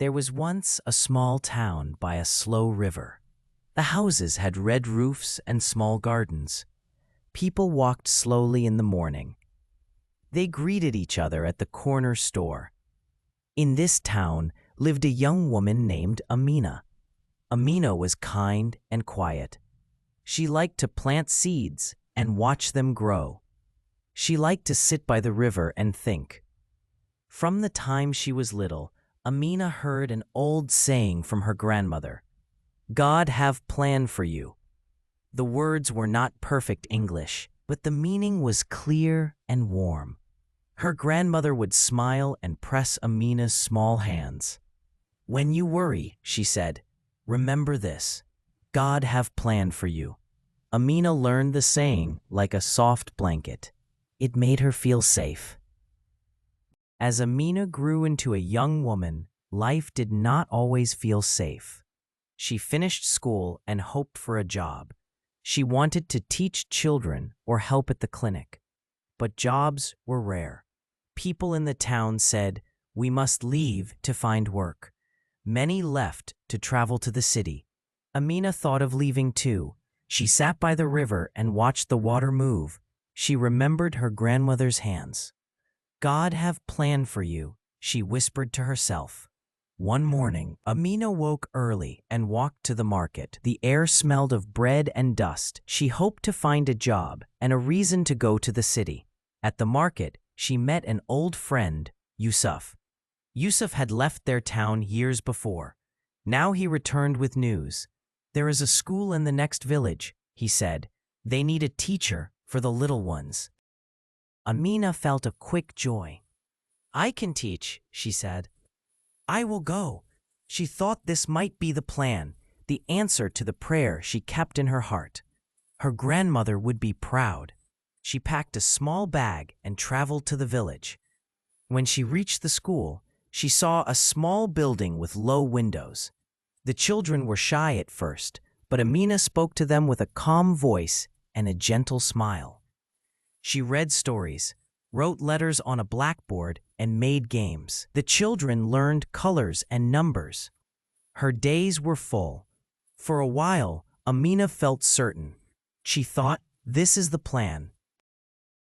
There was once a small town by a slow river. The houses had red roofs and small gardens. People walked slowly in the morning. They greeted each other at the corner store. In this town lived a young woman named Amina. Amina was kind and quiet. She liked to plant seeds and watch them grow. She liked to sit by the river and think. From the time she was little, Amina heard an old saying from her grandmother, "God have plan for you." The words were not perfect English, but the meaning was clear and warm. Her grandmother would smile and press Amina's small hands. "When you worry," she said, "remember this. God have planned for you." Amina learned the saying like a soft blanket. It made her feel safe. As Amina grew into a young woman, life did not always feel safe. She finished school and hoped for a job. She wanted to teach children or help at the clinic. But jobs were rare. People in the town said, "We must leave to find work." Many left to travel to the city. Amina thought of leaving too. She sat by the river and watched the water move. She remembered her grandmother's hands. "God have planned for you," she whispered to herself. One morning, Amina woke early and walked to the market. The air smelled of bread and dust. She hoped to find a job and a reason to go to the city. At the market, she met an old friend, Yusuf. Yusuf had left their town years before. Now he returned with news. "There is a school in the next village," he said. "They need a teacher for the little ones." Amina felt a quick joy. "I can teach," she said. "I will go." She thought this might be the plan, the answer to the prayer she kept in her heart. Her grandmother would be proud. She packed a small bag and traveled to the village. When she reached the school, she saw a small building with low windows. The children were shy at first, but Amina spoke to them with a calm voice and a gentle smile. She read stories, wrote letters on a blackboard, and made games. The children learned colors and numbers. Her days were full. For a while, Amina felt certain. She thought, "This is the plan."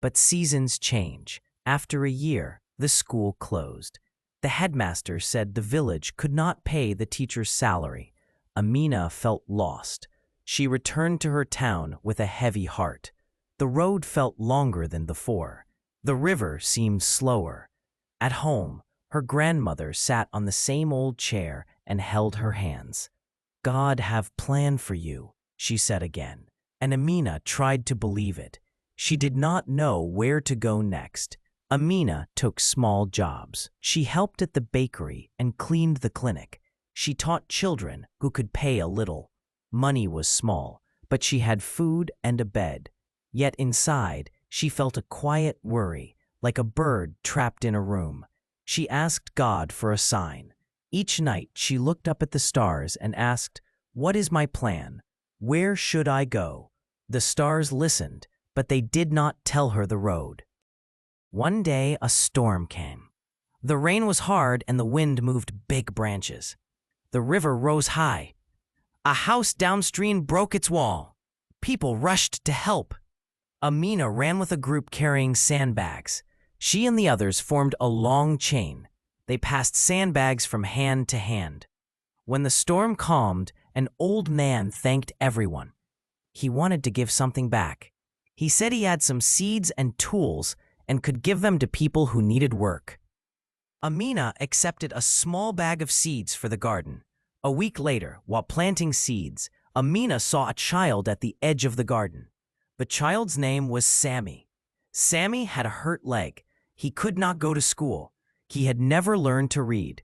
But seasons change. After a year, the school closed. The headmaster said the village could not pay the teacher's salary. Amina felt lost. She returned to her town with a heavy heart. The road felt longer than before. The river seemed slower. At home, her grandmother sat on the same old chair and held her hands. "God have planned for you," she said again, and Amina tried to believe it. She did not know where to go next. Amina took small jobs. She helped at the bakery and cleaned the clinic. She taught children who could pay a little. Money was small, but she had food and a bed. Yet inside, she felt a quiet worry, like a bird trapped in a room. She asked God for a sign. Each night, she looked up at the stars and asked, "What is my plan? Where should I go?" The stars listened, but they did not tell her the road. One day, a storm came. The rain was hard and the wind moved big branches. The river rose high. A house downstream broke its wall. People rushed to help. Amina ran with a group carrying sandbags. She and the others formed a long chain. They passed sandbags from hand to hand. When the storm calmed, an old man thanked everyone. He wanted to give something back. He said he had some seeds and tools and could give them to people who needed work. Amina accepted a small bag of seeds for the garden. A week later, while planting seeds, Amina saw a child at the edge of the garden. The child's name was Sammy. Sammy had a hurt leg. He could not go to school. He had never learned to read.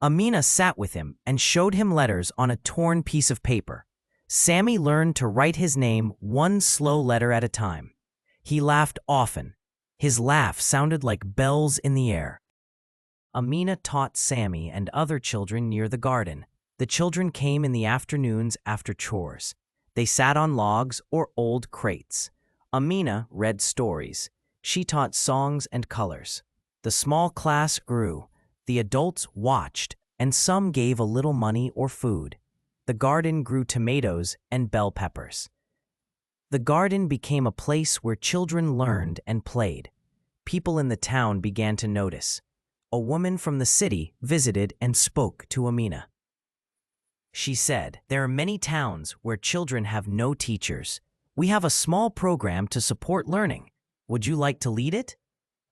Amina sat with him and showed him letters on a torn piece of paper. Sammy learned to write his name one slow letter at a time. He laughed often. His laugh sounded like bells in the air. Amina taught Sammy and other children near the garden. The children came in the afternoons after chores. They sat on logs or old crates. Amina read stories. She taught songs and colors. The small class grew. The adults watched and some gave a little money or food. The garden grew tomatoes and bell peppers. The garden became a place where children learned and played. People in the town began to notice. A woman from the city visited and spoke to Amina. She said, "There are many towns where children have no teachers. We have a small program to support learning. Would you like to lead it?"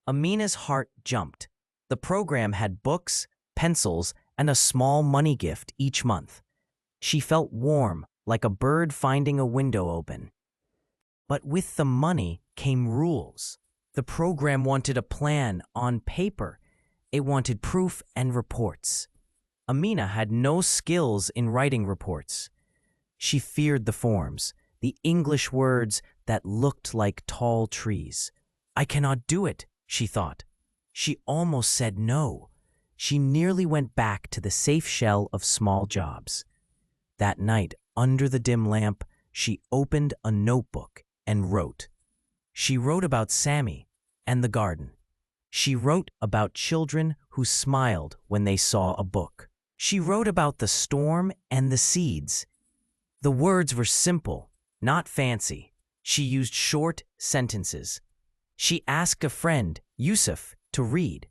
Amina's heart jumped. The program had books, pencils, and a small money gift each month. She felt warm, like a bird finding a window open. But with the money came rules. The program wanted a plan on paper. It wanted proof and reports. Amina had no skills in writing reports. She feared the forms, the English words that looked like tall trees. "I cannot do it," she thought. She almost said no. She nearly went back to the safe shell of small jobs. That night, under the dim lamp, she opened a notebook and wrote. She wrote about Sammy and the garden. She wrote about children who smiled when they saw a book. She wrote about the storm and the seeds. The words were simple, not fancy. She used short sentences. She asked a friend, Yusuf, to read.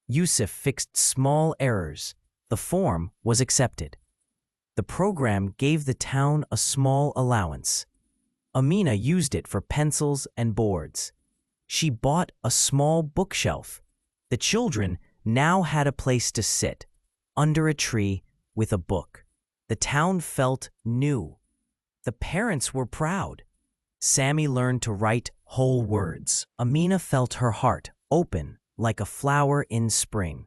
Yusuf fixed small errors. The form was accepted. The program gave the town a small allowance. Amina used it for pencils and boards. She bought a small bookshelf. The children now had a place to sit, under a tree with a book. The town felt new. The parents were proud. Sammy learned to write whole words. Amina felt her heart open like a flower in spring.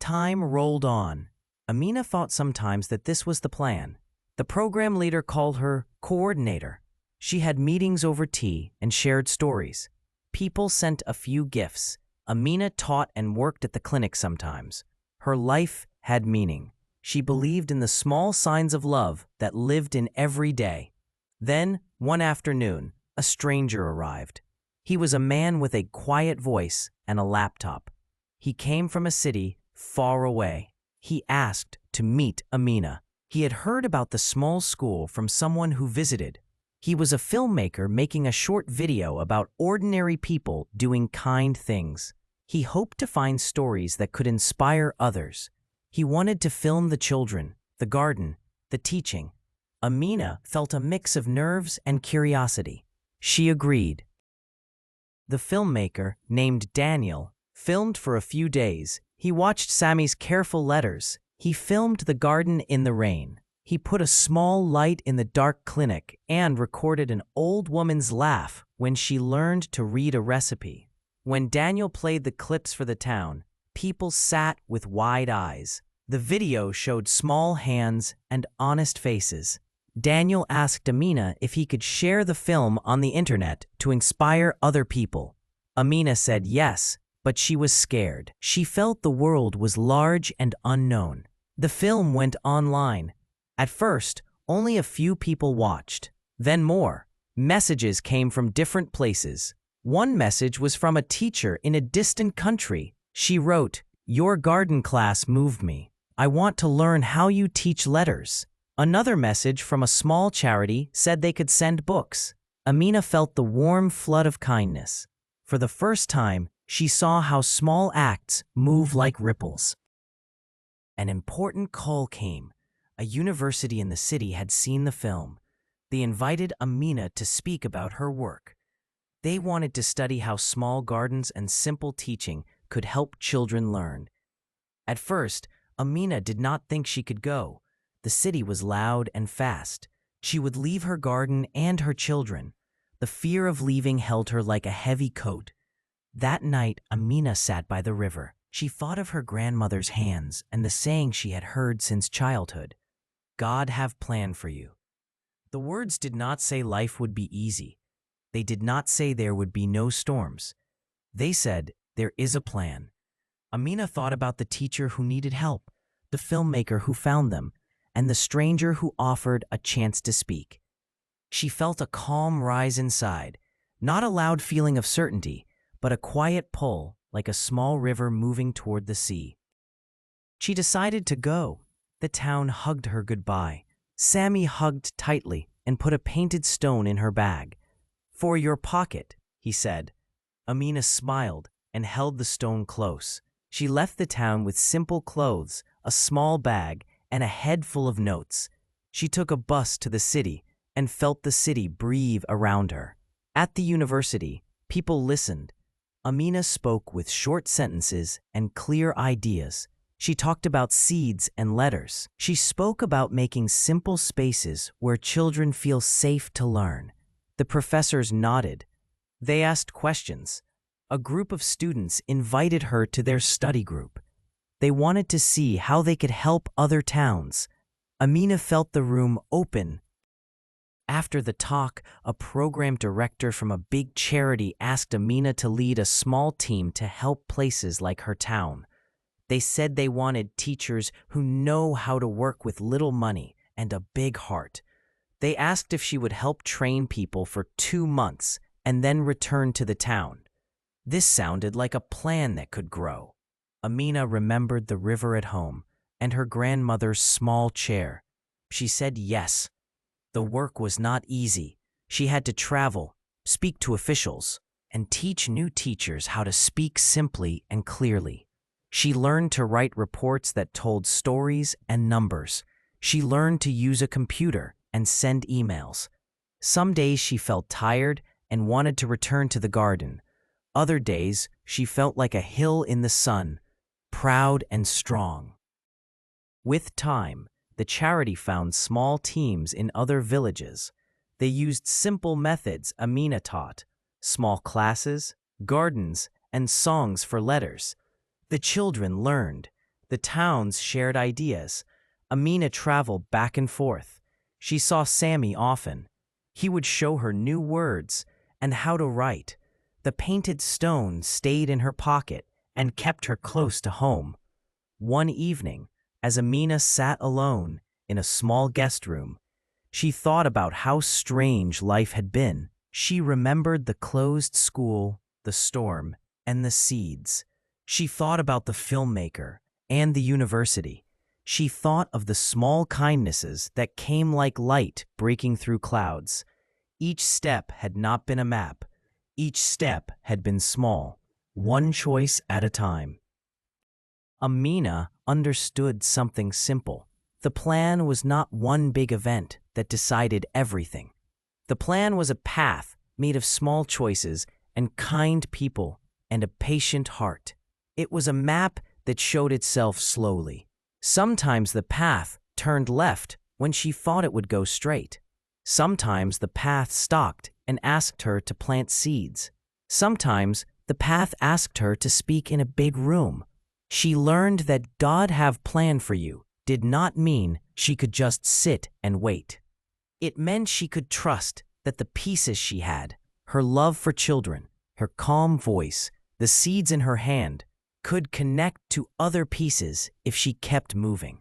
Time rolled on. Amina thought sometimes that this was the plan. The program leader called her coordinator. She had meetings over tea and shared stories. People sent a few gifts. Amina taught and worked at the clinic sometimes. Her life had meaning. She believed in the small signs of love that lived in every day. Then, one afternoon, a stranger arrived. He was a man with a quiet voice and a laptop. He came from a city far away. He asked to meet Amina. He had heard about the small school from someone who visited. He was a filmmaker making a short video about ordinary people doing kind things. He hoped to find stories that could inspire others. He wanted to film the children, the garden, the teaching. Amina felt a mix of nerves and curiosity. She agreed. The filmmaker, named Daniel, filmed for a few days. He watched Sammy's careful letters. He filmed the garden in the rain. He put a small light in the dark clinic and recorded an old woman's laugh when she learned to read a recipe. When Daniel played the clips for the town, people sat with wide eyes. The video showed small hands and honest faces. Daniel asked Amina if he could share the film on the internet to inspire other people. Amina said yes, but she was scared. She felt the world was large and unknown. The film went online. At first, only a few people watched. Then more. Messages came from different places. One message was from a teacher in a distant country. She wrote, "Your garden class moved me. I want to learn how you teach letters." Another message from a small charity said they could send books. Amina felt the warm flood of kindness. For the first time, she saw how small acts move like ripples. An important call came. A university in the city had seen the film. They invited Amina to speak about her work. They wanted to study how small gardens and simple teaching could help children learn. At first, Amina did not think she could go. The city was loud and fast. She would leave her garden and her children. The fear of leaving held her like a heavy coat. That night, Amina sat by the river. She thought of her grandmother's hands and the saying she had heard since childhood. God have planned for you. The words did not say life would be easy. They did not say there would be no storms. They said, there is a plan. Amina thought about the teacher who needed help, the filmmaker who found them, and the stranger who offered a chance to speak. She felt a calm rise inside, not a loud feeling of certainty, but a quiet pull like a small river moving toward the sea. She decided to go. The town hugged her goodbye. Sammy hugged tightly and put a painted stone in her bag. "For your pocket," he said. Amina smiled and held the stone close. She left the town with simple clothes, a small bag, and a head full of notes. She took a bus to the city and felt the city breathe around her. At the university, people listened. Amina spoke with short sentences and clear ideas. She talked about seeds and letters. She spoke about making simple spaces where children feel safe to learn. The professors nodded. They asked questions. A group of students invited her to their study group. They wanted to see how they could help other towns. Amina felt the room open. After the talk, a program director from a big charity asked Amina to lead a small team to help places like her town. They said they wanted teachers who know how to work with little money and a big heart. They asked if she would help train people for 2 months and then return to the town. This sounded like a plan that could grow. Amina remembered the river at home and her grandmother's small chair. She said yes. The work was not easy. She had to travel, speak to officials, and teach new teachers how to speak simply and clearly. She learned to write reports that told stories and numbers. She learned to use a computer and send emails. Some days she felt tired and wanted to return to the garden. Other days she felt like a hill in the sun, proud and strong. With time, the charity found small teams in other villages. They used simple methods Amina taught: small classes, gardens, and songs for letters. The children learned. The towns shared ideas. Amina traveled back and forth. She saw Sammy often. He would show her new words and how to write. The painted stone stayed in her pocket and kept her close to home. One evening, as Amina sat alone in a small guest room, she thought about how strange life had been. She remembered the closed school, the storm, and the seeds. She thought about the filmmaker and the university. She thought of the small kindnesses that came like light breaking through clouds. Each step had not been a map. Each step had been small, one choice at a time. Amina understood something simple. The plan was not one big event that decided everything. The plan was a path made of small choices and kind people and a patient heart. It was a map that showed itself slowly. Sometimes the path turned left when she thought it would go straight. Sometimes the path stopped and asked her to plant seeds. Sometimes the path asked her to speak in a big room. She learned that God have plan for you did not mean she could just sit and wait. It meant she could trust that the pieces she had, her love for children, her calm voice, the seeds in her hand, could connect to other pieces if she kept moving.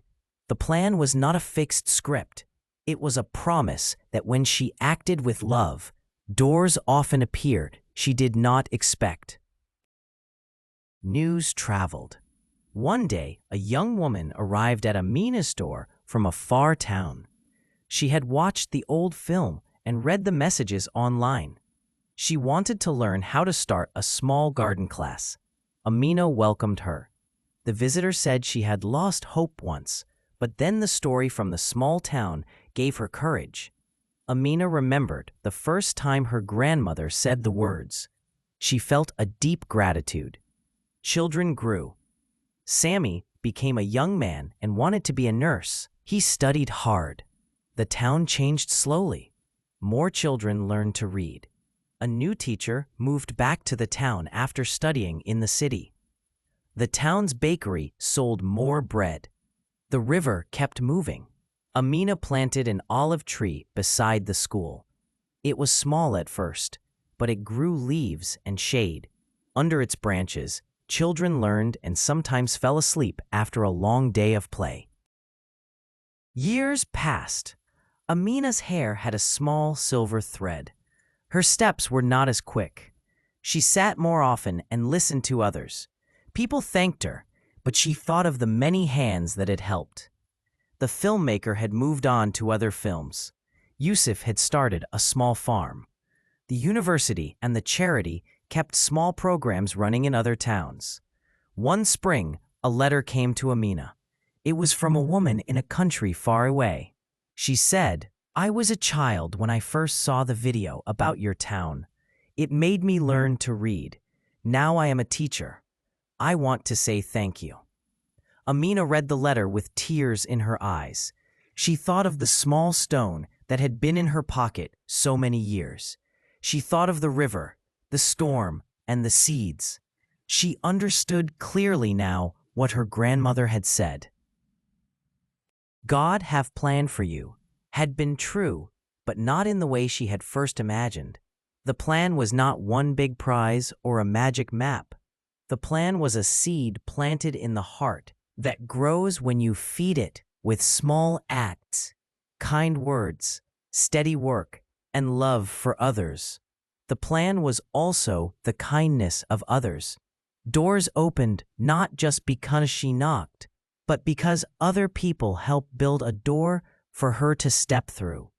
The plan was not a fixed script. It was a promise that when she acted with love, doors often appeared she did not expect. News traveled. One day, a young woman arrived at Amina's door from a far town. She had watched the old film and read the messages online. She wanted to learn how to start a small garden class. Amina welcomed her. The visitor said she had lost hope once, but then the story from the small town gave her courage. Amina remembered the first time her grandmother said the words. She felt a deep gratitude. Children grew. Sammy became a young man and wanted to be a nurse. He studied hard. The town changed slowly. More children learned to read. A new teacher moved back to the town after studying in the city. The town's bakery sold more bread. The river kept moving. Amina planted an olive tree beside the school. It was small at first, but it grew leaves and shade. Under its branches, children learned and sometimes fell asleep after a long day of play. Years passed. Amina's hair had a small silver thread. Her steps were not as quick. She sat more often and listened to others. People thanked her. but she thought of the many hands that had helped. The filmmaker had moved on to other films. Yusuf had started a small farm. The university and the charity kept small programs running in other towns. One spring, a letter came to Amina. It was from a woman in a country far away. She said, "I was a child when I first saw the video about your town. It made me learn to read. Now I am a teacher. I want to say thank you." Amina read the letter with tears in her eyes. She thought of the small stone that had been in her pocket so many years. She thought of the river, the storm, and the seeds. She understood clearly now what her grandmother had said. God have planned for you had been true, but not in the way she had first imagined. The plan was not one big prize or a magic map. The plan was a seed planted in the heart that grows when you feed it with small acts, kind words, steady work, and love for others. The plan was also the kindness of others. Doors opened not just because she knocked, but because other people helped build a door for her to step through.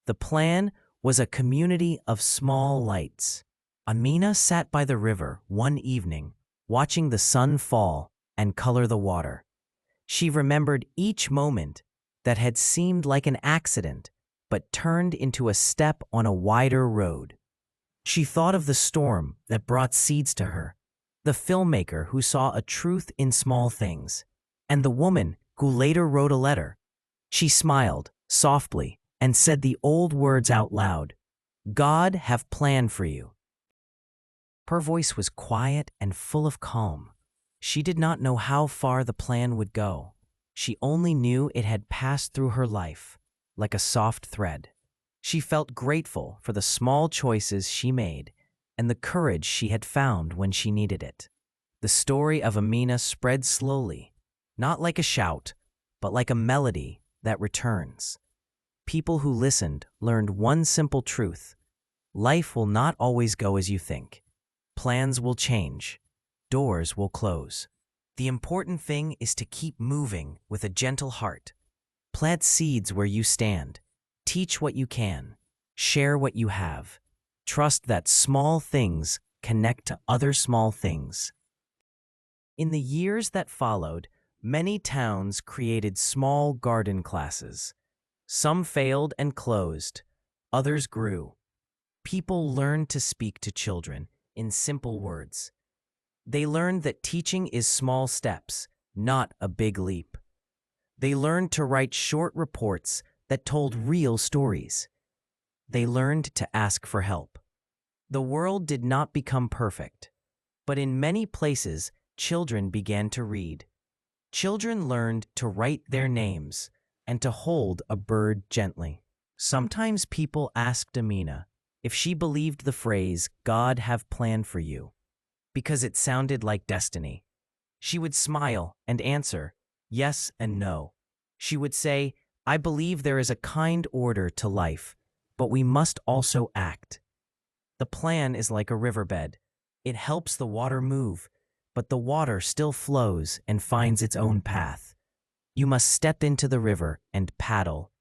The plan was a community of small lights. Amina sat by the river one evening, watching the sun fall and color the water. She remembered each moment that had seemed like an accident, but turned into a step on a wider road. She thought of the storm that brought seeds to her, the filmmaker who saw a truth in small things, and the woman who later wrote a letter. She smiled softly and said the old words out loud, "God have planned for you." Her voice was quiet and full of calm. She did not know how far the plan would go. She only knew it had passed through her life, like a soft thread. She felt grateful for the small choices she made and the courage she had found when she needed it. The story of Amina spread slowly, not like a shout, but like a melody that returns. People who listened learned one simple truth: life will not always go as you think. Plans will change. Doors will close. The important thing is to keep moving with a gentle heart. Plant seeds where you stand. Teach what you can. Share what you have. Trust that small things connect to other small things. In the years that followed, many towns created small garden classes. Some failed and closed. Others grew. People learned to speak to children in simple words. They learned that teaching is small steps, not a big leap. They learned to write short reports that told real stories. They learned to ask for help. The world did not become perfect, but in many places, children began to read. Children learned to write their names and to hold a bird gently. Sometimes people asked Amina if she believed the phrase, "God have planned for you," because it sounded like destiny. She would smile and answer, yes and no. She would say, "I believe there is a kind order to life, but we must also act." The plan is like a riverbed. It helps the water move, but the water still flows and finds its own path. You must step into the river and paddle.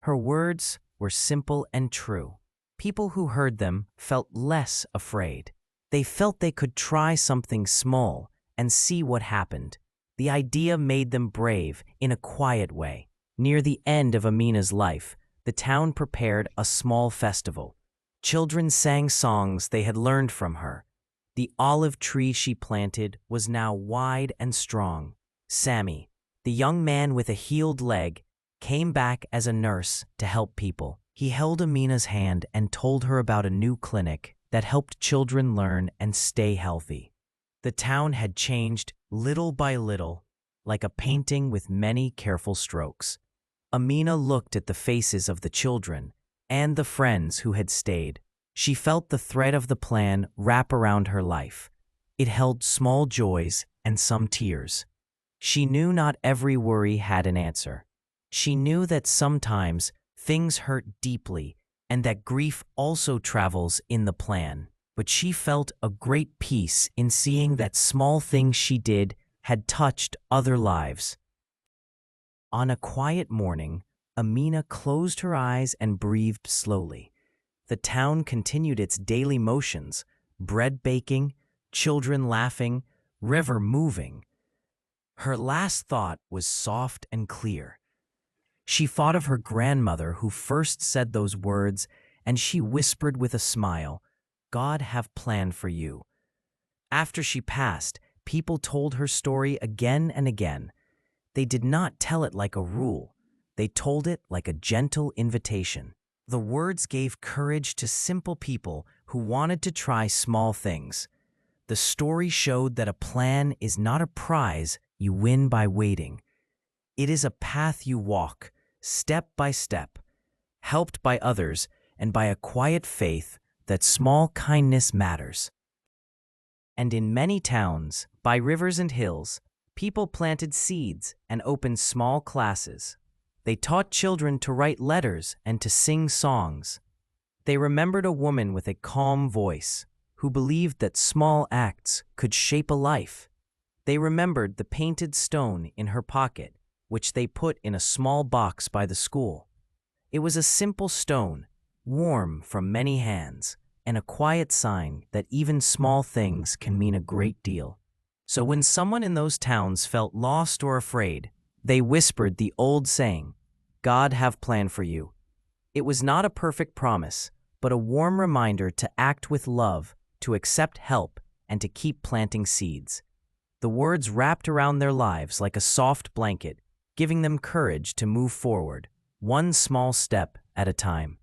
Her words were simple and true. People who heard them felt less afraid. They felt they could try something small and see what happened. The idea made them brave in a quiet way. Near the end of Amina's life, the town prepared a small festival. Children sang songs they had learned from her. The olive tree she planted was now wide and strong. Sammy, the young man with a healed leg, came back as a nurse to help people. He held Amina's hand and told her about a new clinic that helped children learn and stay healthy. The town had changed little by little, like a painting with many careful strokes. Amina looked at the faces of the children and the friends who had stayed. She felt the thread of the plan wrap around her life. It held small joys and some tears. She knew not every worry had an answer. She knew that sometimes things hurt deeply and that grief also travels in the plan. But she felt a great peace in seeing that small things she did had touched other lives. On a quiet morning, Amina closed her eyes and breathed slowly. The town continued its daily motions, bread baking, children laughing, river moving. Her last thought was soft and clear. She thought of her grandmother who first said those words, and she whispered with a smile, "God have planned for you." After she passed, people told her story again and again. They did not tell it like a rule. They told it like a gentle invitation. The words gave courage to simple people who wanted to try small things. The story showed that a plan is not a prize you win by waiting. It is a path you walk, step by step, helped by others and by a quiet faith that small kindness matters. And in many towns, by rivers and hills, people planted seeds and opened small classes. They taught children to write letters and to sing songs. They remembered a woman with a calm voice who believed that small acts could shape a life. They remembered the painted stone in her pocket, which they put in a small box by the school. It was a simple stone, warm from many hands, and a quiet sign that even small things can mean a great deal. So when someone in those towns felt lost or afraid, they whispered the old saying, "God have planned for you." It was not a perfect promise, but a warm reminder to act with love, to accept help, and to keep planting seeds. The words wrapped around their lives like a soft blanket, giving them courage to move forward, one small step at a time.